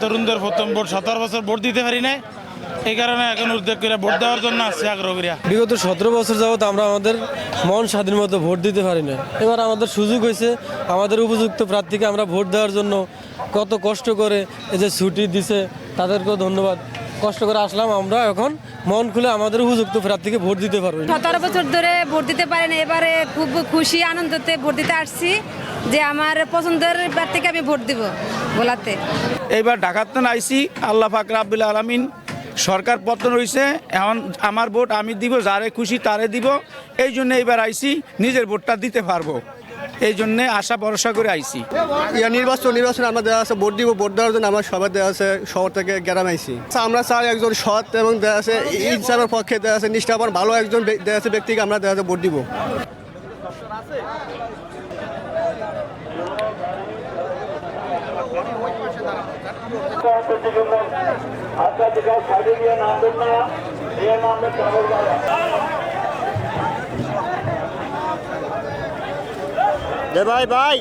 তরুণদের প্রথম ভোট 17 বছর ভোট দিতে পারি না, এই কারণে এখন উদ্যোগ করে ভোট দেওয়ার জন্য আসছে আগ্রহ করিয়া। বিগত 17 বছর যাবত আমরা আমাদের মন স্বাধীন মতো ভোট দিতে পারি না। এবার আমাদের সুযোগ হয়েছে, আমাদের উপযুক্ত প্রার্থীকে আমরা ভোট দেওয়ার জন্য কত কষ্ট করে এই যে ছুটি দিছে তাদেরকেও ধন্যবাদ। কষ্ট করে আসলাম, আমরা এখন মন খুলে আমাদের উপযুক্ত প্রার্থীকে ভোট দিতে পারবো। 17 বছর ধরে ভোট দিতে পারেন, এবারে খুব খুশি আনন্দতে ভোট দিতে আসছি যে আমার পছন্দের প্রার্থীকে আমি ভোট দিব বলাতে। এইবার ঢাকাতে আইসি, আল্লাহ পাক রাব্বুল আলামিন সরকার পতন হয়েছে, এখন আমার ভোট আমি দিব, যারে খুশি তারে দিব। এই জন্য এইবার আইসি, নিজের ভোটটা দিতে পারবো, এই জন্যে আশা ভরসা করে আইসি। নির্বাচন আমরা দেওয়া আছে, ভোট দিব, ভোট দেওয়ার জন্য আমার সবাই দেওয়া আছে, শহর থেকে গ্রামে আইসি। আমরা চাই একজন সৎ এবং দেওয়া আছে ইনসাফের পক্ষে দেওয়া আছে, নিষ্ঠাবান ভালো একজন দেওয়া আছে ব্যক্তিকে আমরা দেওয়া আছে ভোট দিব। ভাই ভাই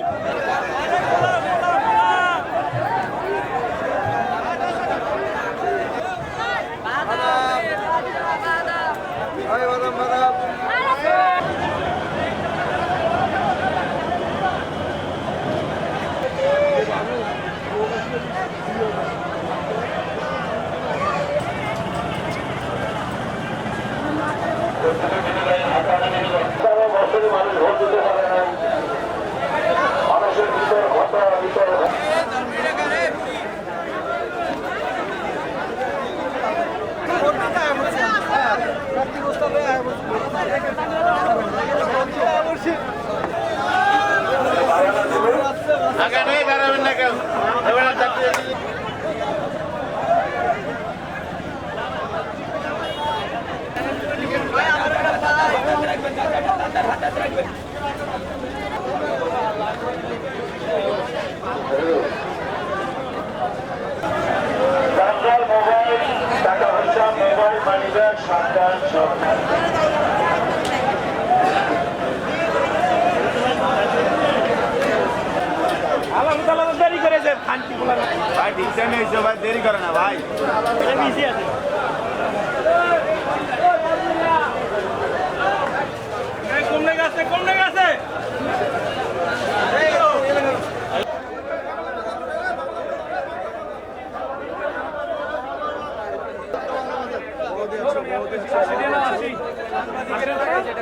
মানুষ ভোট দিতে পারে না, মানুষের ভিতর ঘটনার ভিতরে মোবাইল, টাকা পয়সা, মোবাইল, মানিব্যাগ, সাবধান সব। দেরি করেছে ভাই, ডিসিশন হয়েছে ভাই, দেরি করে না ভাই, বিজি আছে। কমলে গেছে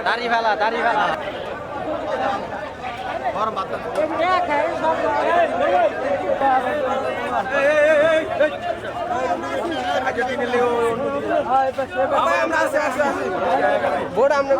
দাড়ি ফেলা ভোট আমরা